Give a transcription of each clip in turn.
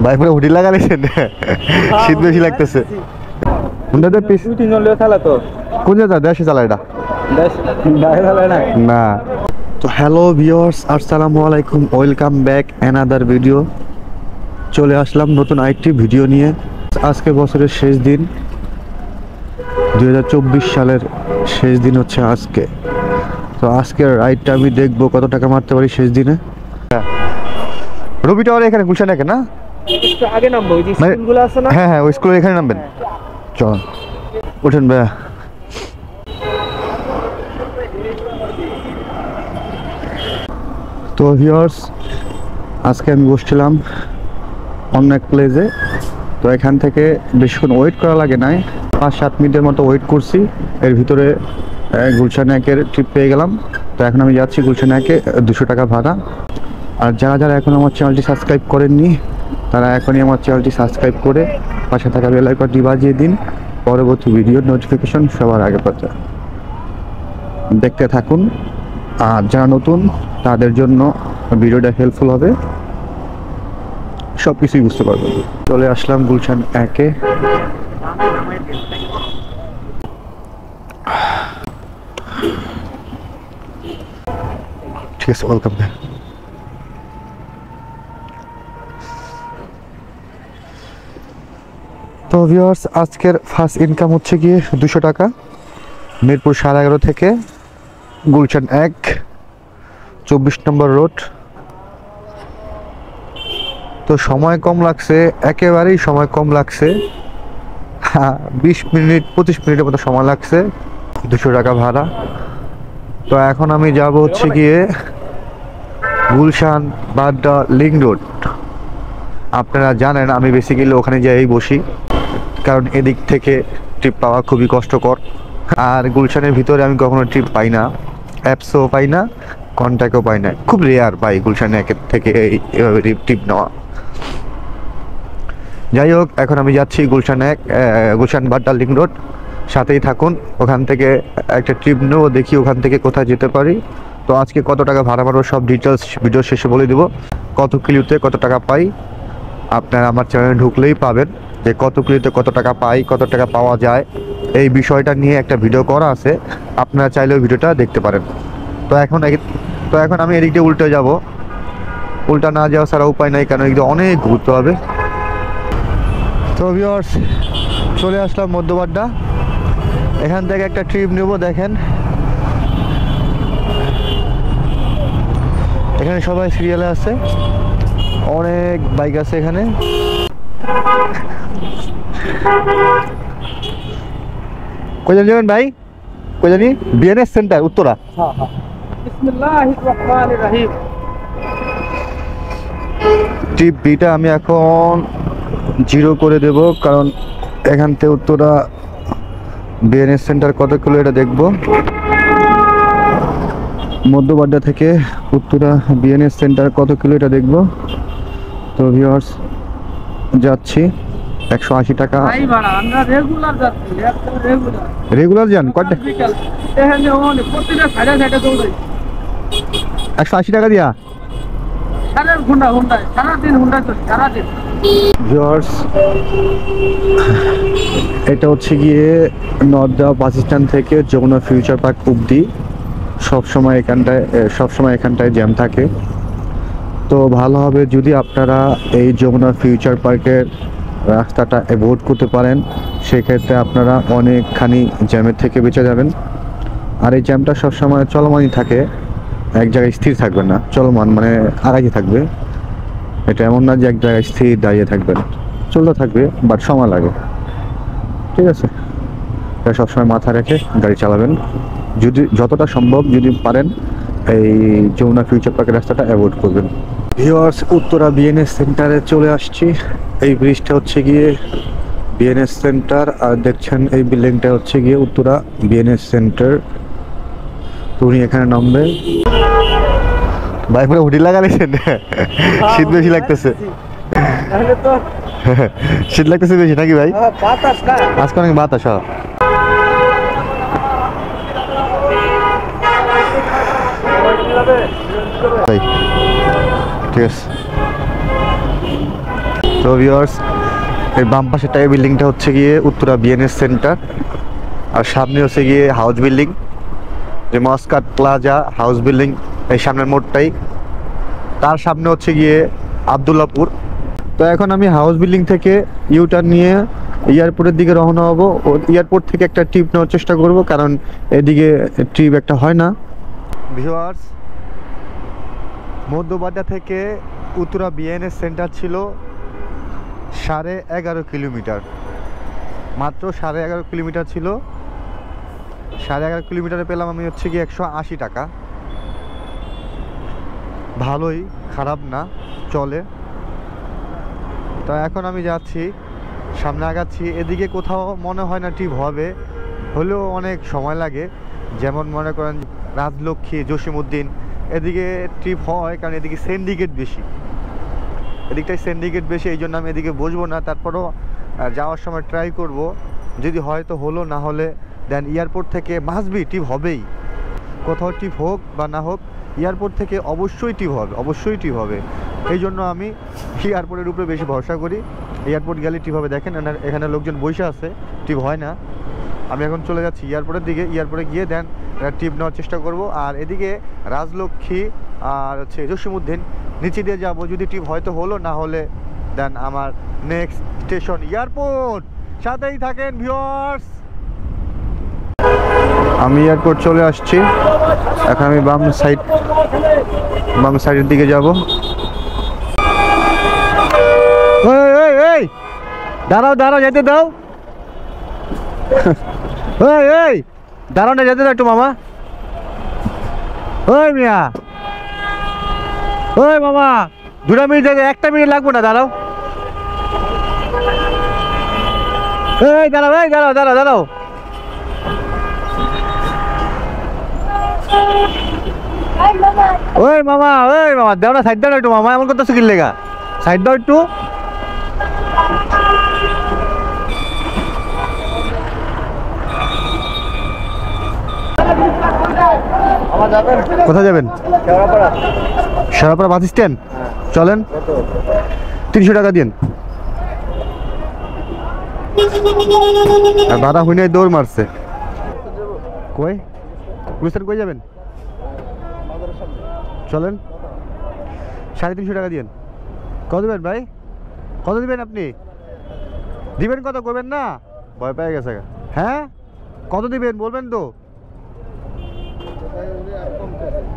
ভাই পুরো হুডি লাগাইছেন, শীত বেশি লাগতেছে। হুন্ডাতে পিস দুই তিনজন লোক চালা তো কোন জায়গা দেশে চালায় এটা দেশ বাইরে চালায় না না। তো হ্যালো ভিউয়ার্স, আসসালামু আলাইকুম, ওয়েলকাম ব্যাক অ্যানাদার ভিডিও। চলে আসলাম নতুন আরেকটি ভিডিও নিয়ে। আজকে বছরের শেষ দিন, 2024 সালের শেষ দিন হচ্ছে আজকে। তো আজকের রাইডটা আমি দেখবো কত টাকা মারতে পারি শেষ দিনে। রবি টাওয়ার এখানে গুলশান এখানে না, একটু আগে নামবো, ওই যে স্কুলগুলো আছে না। হ্যাঁ হ্যাঁ, ওই স্কুলের এখানে নামবেন। চল ওঠেন ভাইয়া। তো ভিউয়ার্স, আজকে আমি বসছিলাম অন্য এক প্লেসে। তো এখান থেকে বেশিক্ষণ ওয়েট করা লাগে নাই, 5-7 মিনিটের মতো ওয়েট করছি। এর ভিতরে গুলশান একের ট্রিপ পেয়ে গেলাম। তো এখন আমি যাচ্ছি গুলশান একে, 200 টাকা ভাড়া। আর যারা যারা এখন আমার চ্যানেলটি সাবস্ক্রাইব করেননি, তারা এখনই আমার চ্যানেলটি সাবস্ক্রাইব করে পাশে থাকা বেল আইকনটি বাজিয়ে দিন, পরবর্তী ভিডিওর নোটিফিকেশন সবার আগে পাতে দেখতে থাকুন। আর যারা নতুন তাদের জন্য ভিডিওটা হেল্পফুল হবে, সব কিছুই বুঝতে পারবেন। চলে আসলাম গুলশান একে। ঠিক আছে, ওয়েলকাম। তো ভিউয়ার্স, আজকের ফার্স্ট ইনকাম হচ্ছে গিয়ে 200 টাকা, মিরপুর 11.5 থেকে গুলশান 1, 24 নম্বর রোড। তো সময় কম লাগছে, একেবারেই সময় কম লাগছে। 20 মিনিট 25 মিনিটের মতো সময় লাগছে, 200 টাকা ভাড়া। তো এখন আমি যাব হচ্ছে গিয়ে গুলশান বাড্ডা লিংক রোড। আপনারা জানেন আমি বেসিক্যালি ওখানে যাই বসি, কারণ এদিক থেকে ট্রিপ পাওয়া খুবই কষ্টকর। আর গুলশানের ভিতরে আমি কখনো ট্রিপ পাই না, অ্যাপসও পাই না, কন্ট্যাক্টও পাই না, খুব রেয়ার পাই গুলশান একের থেকে এইভাবে ট্রিপ নেওয়া। যাই হোক, এখন আমি যাচ্ছি গুলশান 1, গুলশান বাড্ডা লিংক রোড। সাথেই থাকুন, ওখান থেকে একটা ট্রিপ নেবো, দেখি ওখান থেকে কোথায় যেতে পারি। তো আজকে কত টাকা ভাড়া মারবো সব ডিটেলস ভিডিও শেষে বলে দেবো। কত কিলোতে কত টাকা পাই আপনারা আমার চ্যানেলে ঢুকলেই পাবেন, যে কত কিলোতে কত টাকা পাই, কত টাকা পাওয়া যায়, এই বিষয়টা নিয়ে একটা ভিডিও করা আছে, আপনারা চাইলেও ভিডিওটা দেখতে পারেন। তো এখন আমি এদিক দিয়ে উল্টে যাব, উল্টা না যাওয়া ছাড়া উপায় নাই, কারণ এদিকে অনেক ঘুরতে হবে। তো ভিউয়ার্স, চলে আসলাম মধ্যবাড্ডা। এখান থেকে একটা ট্রিপ নেব। দেখেন এখানে সবাই সিরিয়ালে আছে, অনেক বাইক আছে এখানে। কই যাবেন ভাই? কই জানি? BNS centre, Uttara. বিসমিল্লাহির রহমানির রহিম। ট্রিপ বিটা আমি এখন 0 করে দেব, কারণ এখান থেকে উত্তরা বিএনএস সেন্টার কত কিলো এটা দেখবো। মধ্যবাড্ডা থেকে উত্তরা বিএনএস সেন্টার কত কিলো এটা দেখবো। তো ভিউয়ার্স, যাচ্ছি 180 টাকা। রেগুলার যান কয়টা? 180 টাকা দিয়া ভিউয়ার্স। এটা হচ্ছে গিয়ে নর্দা বাস স্ট্যান্ড থেকে যমুনা ফিউচার পার্ক অবধি সবসময় এখানটায় জ্যাম থাকে। তো ভালো হবে যদি আপনারা এই যমুনা ফিউচার পার্কের রাস্তাটা অ্যাভয়েড করতে পারেন, সেক্ষেত্রে আপনারা অনেকখানি জ্যামের থেকে বেঁচে যাবেন। আর এই জ্যামটা সবসময় চলমানই থাকে, এক জায়গায় স্থির থাকবে না, চলমান মানে আগাইতে থাকবে। এটা এমন না যে এক জায়গায় স্থির দাঁড়িয়ে থাকবেন, চলতে থাকবে, বাট সময় লাগে। ঠিক আছে, এটা সবসময় মাথা রেখে গাড়ি চালাবেন। যদি যতটা সম্ভব যদি পারেন এই যমুনা ফিউচার পার্কের রাস্তাটা অ্যাভয়েড করবেন। ভিউয়ার্স, উত্তরা বিএনএস সেন্টারে চলে আসছি। এই ব্রিজটা হচ্ছে গিয়ে বিএনএস সেন্টার, আর দেখছেন এই বিল্ডিংটা হচ্ছে গিয়ে উত্তরা বিএনএস সেন্টার। তো উনি এখানে নামবে। ভাই পুরো হুডি লাগাইছেন, শীত বেশি লাগতেছে। শীত লাগতেছে বেশি নাকি ভাই? আজকে অনেক বাতাস। ঠিক আছে। তো ভিউয়ার্স, এই বাম পাশেরটা এই বিল্ডিংটা হচ্ছে গিয়ে উত্তরা বিএনএস সেন্টার, আর সামনে হচ্ছে গিয়ে হাউস বিল্ডিং, যে মস্কাট প্লাজা হাউস বিল্ডিং, এই সামনের মোড়টাই। তার সামনে হচ্ছে গিয়ে আবদুল্লাপুর। তো এখন আমি হাউস বিল্ডিং থেকে ইউটার্ন নিয়ে এয়ারপোর্টের দিকে রওনা হব। ও এয়ারপোর্ট থেকে একটা ট্রিপ নেওয়ার চেষ্টা করব, কারণ এদিকে ট্রিপ একটা হয় না। ভিউয়ার্স, মধ্যবাজার থেকে উত্তরা বিএনএস সেন্টার ছিল 11.5 কিলোমিটার, মাত্র 11.5 কিলোমিটার ছিল। 11.5 কিলোমিটারে পেলাম আমি হচ্ছে কি 180 টাকা। ভালোই, খারাপ না, চলে। তো এখন আমি যাচ্ছি, সামনে আগাচ্ছি। এদিকে কোথাও মনে হয় না ট্রিপ হবে, হলেও অনেক সময় লাগে। যেমন মনে করেন রাজলক্ষ্মী, জসিমউদ্দিন, এদিকে ট্রিপ হয়, কারণ এদিকে সিন্ডিকেট বেশি, এদিকটাই সিন্ডিকেট বেশি। এই জন্য আমি এদিকে বসবো না। তারপরও যাওয়ার সময় ট্রাই করব, যদি হয় তো হলো, না হলে দেন এয়ারপোর্ট থেকে মাসবি ট্রিপ হবেই। কোথাও ট্রিপ হোক বা না হোক, এয়ারপোর্ট থেকে অবশ্যই ট্রিপ হবে, অবশ্যই ট্রিপ হবে। এই জন্য আমি এয়ারপোর্টের উপরে বেশি ভরসা করি। এয়ারপোর্ট গেলে ট্রিপ হবে। দেখেন এখানে লোকজন বসে আছে, ট্রিপ হয় না। আমি এখন চলে যাচ্ছি এয়ারপোর্টের দিকে। এয়ারপোর্টে গিয়ে দেন ট্রিপ নেওয়ার চেষ্টা করব। আর এদিকে রাজলক্ষ্মী আর হচ্ছে জসিমউদ্দিন নিচে দিয়ে যাব, যদি ট্রিপ হয়তো হলো, না হলে দেন আমার নেক্সট স্টেশন এয়ারপোর্ট। সাথেই থাকেন ভিউয়ার্স। আমি এয়ারপোর্ট চলে আসছি। এখন আমি বাম সাইডের দিকে যাব। দাঁড়াও দাঁড়াও, যেতে দাও। দাঁড়াও না, যেতে দাও একটু মামা। ওই মিয়া, ওই মামা, 2 মিনিট যাবে, 1 মিনিট লাগবো না, দাঁড়াও। দাঁড়াও, দাঁড়াও দাঁড়াও দাঁড়াও। ওই মামা, দাও না, সাইড দাও একটু মামা, এমন করতেছো কি লেগা? সাইড দাও একটু। কোথায় যাবেন? Shewrapara bus stand. চলেন, 300 টাকা দিন। ভাড়া হই নাই, দৌড় মারছে। কই গুলিস্তান কই যাবেন? চলেন, 350 টাকা দিন। কত দিবেন ভাই? কত দিবেন আপনি? দিবেন কত? করবেন না, ভয় পেয়ে গেছে। হ্যাঁ, কত দিবেন বলবেন তো?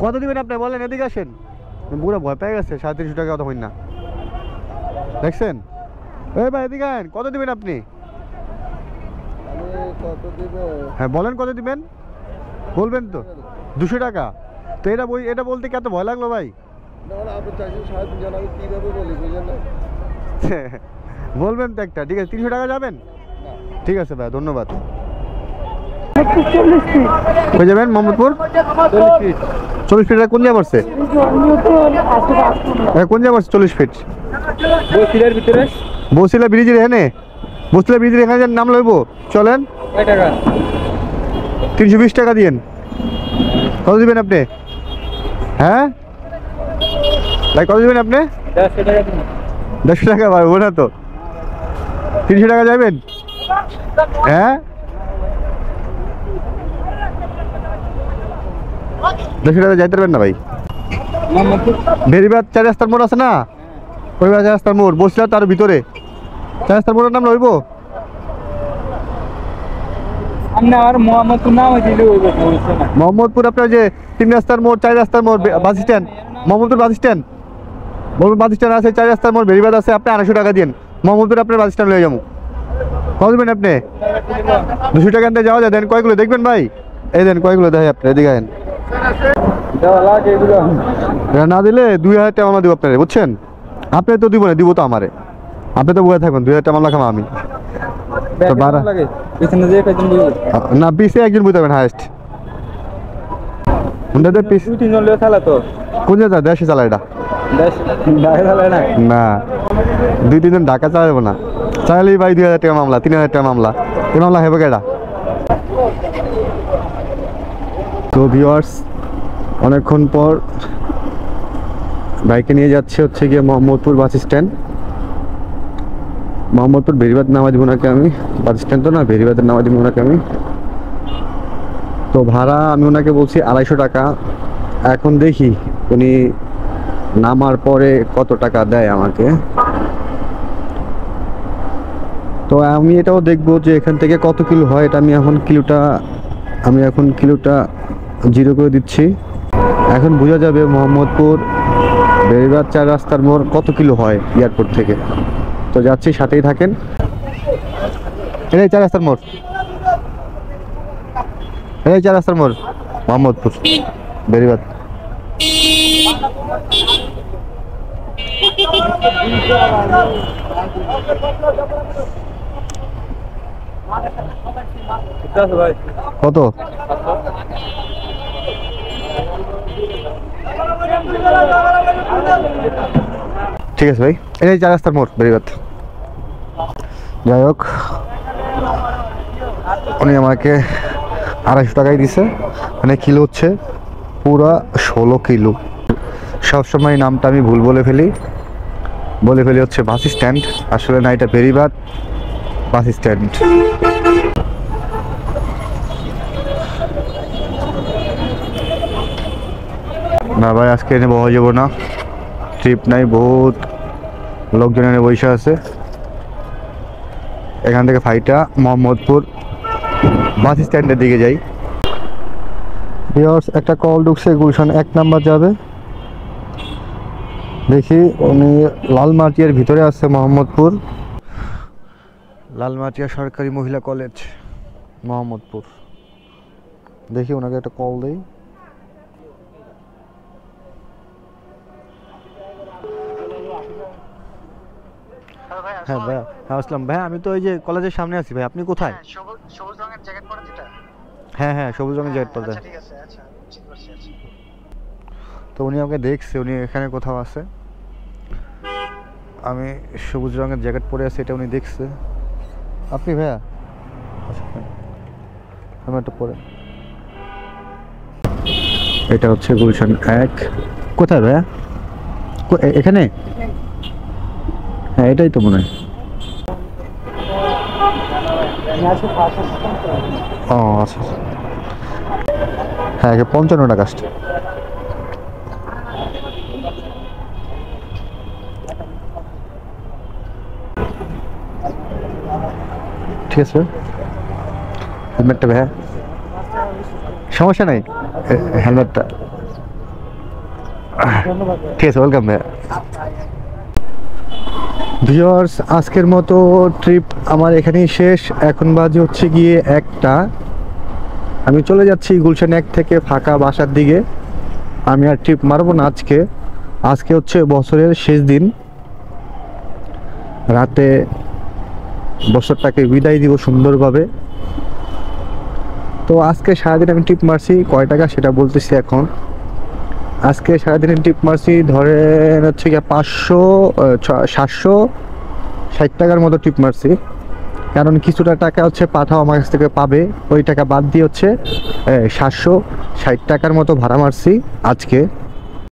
কত দিবেন আপনি বলেন, এদিকে আসেন। পুরো ভয় পেয়ে গেছে। 350 টাকা কথা হই না, দেখছেন? এই ভাই এদিকে আইন, কত দিবেন আপনি? হ্যাঁ বলেন, কত দিবেন বলবেন তো? 200 টাকা। তো এটা বলতে কত ভয় লাগলো ভাই? বলবেন তো একটা। ঠিক আছে, 300 টাকা যাবেন? ঠিক আছে ভাই, ধন্যবাদ। কই যাবেন? মোহাম্মদপুর 40 ফিট। কোন জায়গা পড়ছে? কোন জায়গা পড়ছে 40 ফিট? বসিলা ব্রিজের এখানে। বসিলা ব্রিজের এখানে নাম লইব। চলেন, 320 টাকা দিন। কত দিবেন আপনি? হ্যাঁ ভাই, কত দিবেন আপনি? 100 টাকা ভাই, ওটা তো 300 টাকা যাবেন। হ্যাঁ, 100 টাকা যাইতে পারবেন না ভাই। বেরিবাদ 4 রাস্তার মোড় আছে না, ওই 4 রাস্তার মোড় বসলে তার ভিতরে 4 রাস্তার মোড়ের নাম লইব। মোহাম্মদপুর আপনার যে 3 রাস্তার মোড়, 4 রাস্তার মোড়, bus stand, Mohammadpur bus stand. Bus stand আছে, 4 রাস্তার মোড়, বেরিবাদ আছে। আপনি 250 টাকা দিন। মোহাম্মদপুর আপনার বাস স্ট্যান্ড লয়ে যাবো। কত দেবেন আপনি? 200 টাকা আনতে যাওয়া যায়। দেন কয়গুলো দেখবেন ভাই? এই দেন কয়গুলো দেয় আপনি, এদিকে আইন। না দিলে 2000 টাকা মামলা দিব আপনারে, বুঝছেন? আপনি তো দিব না, দিব তো আমারে। আপনি তো বয়ে থাকবেন, 2000 টাকা মামলা খামা আমি। না, পিসে একজন বুঝতে পারবেন হাইস্ট। কোন জায়গা দেশে চালায় এটা? না, 2-3 জন ঢাকা চালাবো না। চাইলেই ভাই 2000 টাকা মামলা, 3000 টাকা মামলা। এই মামলা হবে কেটা? তো ভিউয়ার্স, অনেকক্ষণ পর বাইকে নিয়ে যাচ্ছে হচ্ছে গিয়ে মোহাম্মদপুর বাস স্ট্যান্ড। মোহাম্মদপুর বেরিবাদ নামা দিব নাকি আমি, বাস স্ট্যান্ড তো না, বেরিবাদের নামা দিব নাকি আমি। তো ভাড়া আমি ওনাকে বলছি 250 টাকা। এখন দেখি উনি নামার পরে কত টাকা দেয় আমাকে। তো আমি এটাও দেখবো যে এখান থেকে কত কিলো হয়। এটা আমি এখন কিলোটা 0 করে দিচ্ছি। এখন বোঝা যাবে মোহাম্মদপুর বেরিবাদ 4 রাস্তার মোড় কত কিলো হয় এয়ারপোর্ট থেকে। তো যাচ্ছি, সাথেই থাকেন। এই 4 রাস্তার মোড়, এই 4 রাস্তার মোড় মোহাম্মদপুর বেরিবাদ। ঠিক আছে ভাই। কত? ঠিক আছে ভাই, এই 4 রাস্তার মোড় বেরিবাদ। যাই হোক, উনি আমাকে 250 টাকাই দিছে। মানে কিলো হচ্ছে পুরা 16 কিলো। সবসময় নামটা আমি ভুল বলে ফেলি হচ্ছে বাস স্ট্যান্ড, আসলে না, এটা বেরিবাদ বাস স্ট্যান্ড। না ভাই, আজকে এনে বহা যাব না, ট্রিপ নাই, বহুত লোকজন এনে বসে আছে। এখান থেকে ফাইটা মোহাম্মদপুর বাস স্ট্যান্ডের দিকে যাই। ভিউয়ার্স, একটা কল ঢুকছে, গুলশান 1 নাম্বার যাবে। দেখি উনি লালমাটিয়ার ভিতরে আছে, মোহাম্মদপুর লালমাটিয়া সরকারি মহিলা কলেজ মোহাম্মদপুর। দেখি ওনাকে একটা কল দেই। হ্যাঁ ভাইয়া, হ্যাঁ আসলাম ভাইয়া, আমি তো ওই যে কলেজের সামনে আছি ভাই, আপনি কোথায়? সবুজ রঙের জ্যাকেট পরা যেটা? হ্যাঁ হ্যাঁ, সবুজ রঙের জ্যাকেট পরতে। আচ্ছা ঠিক আছে, আচ্ছা ঠিক আছে। আচ্ছা তো উনি আমাকে দেখছে, উনি এখানে কোথাও আছে। আমি সবুজ রঙের জ্যাকেট পরে আছি, এটা উনি দেখছে। আপনি ভাইয়া? আমি একটা পরে, এটা হচ্ছে গুলশান 1। কোথায় ভাইয়া? এখানে? হ্যাঁ, এটাই তো মনে হয়। ও আচ্ছা, হ্যাঁ, 55 টাকা আসছে। ঠিক আছে, হেলমেটটা ভাইয়া, সমস্যা নাই, হেলমেটটা। ঠিক আছে, ওয়েলকাম ভাইয়া। ভিউয়ার্স, আজকের মতো ট্রিপ আমার এখানেই শেষ। এখন বাজে হচ্ছে গিয়ে 1টা। আমি চলে যাচ্ছি গুলশান 1 থেকে ফাঁকা বাসার দিকে। আমি আর ট্রিপ মারবো না আজকে হচ্ছে বছরের শেষ দিন। রাতে বছরটাকে বিদায় দিব সুন্দরভাবে। তো আজকে সারাদিন আমি ট্রিপ মারছি, কয় টাকা সেটা বলতেছি এখন। আজকে সারাদিনের ট্রিপ মারছি ধরেন হচ্ছে গিয়ে 760 টাকার মতো ট্রিপ মারছি। কারণ কিছুটা টাকা হচ্ছে পাঠাও আমার কাছ থেকে পাবে, ওই টাকা বাদ দিয়ে হচ্ছে 760 টাকার মতো ভাড়া মারছি আজকে।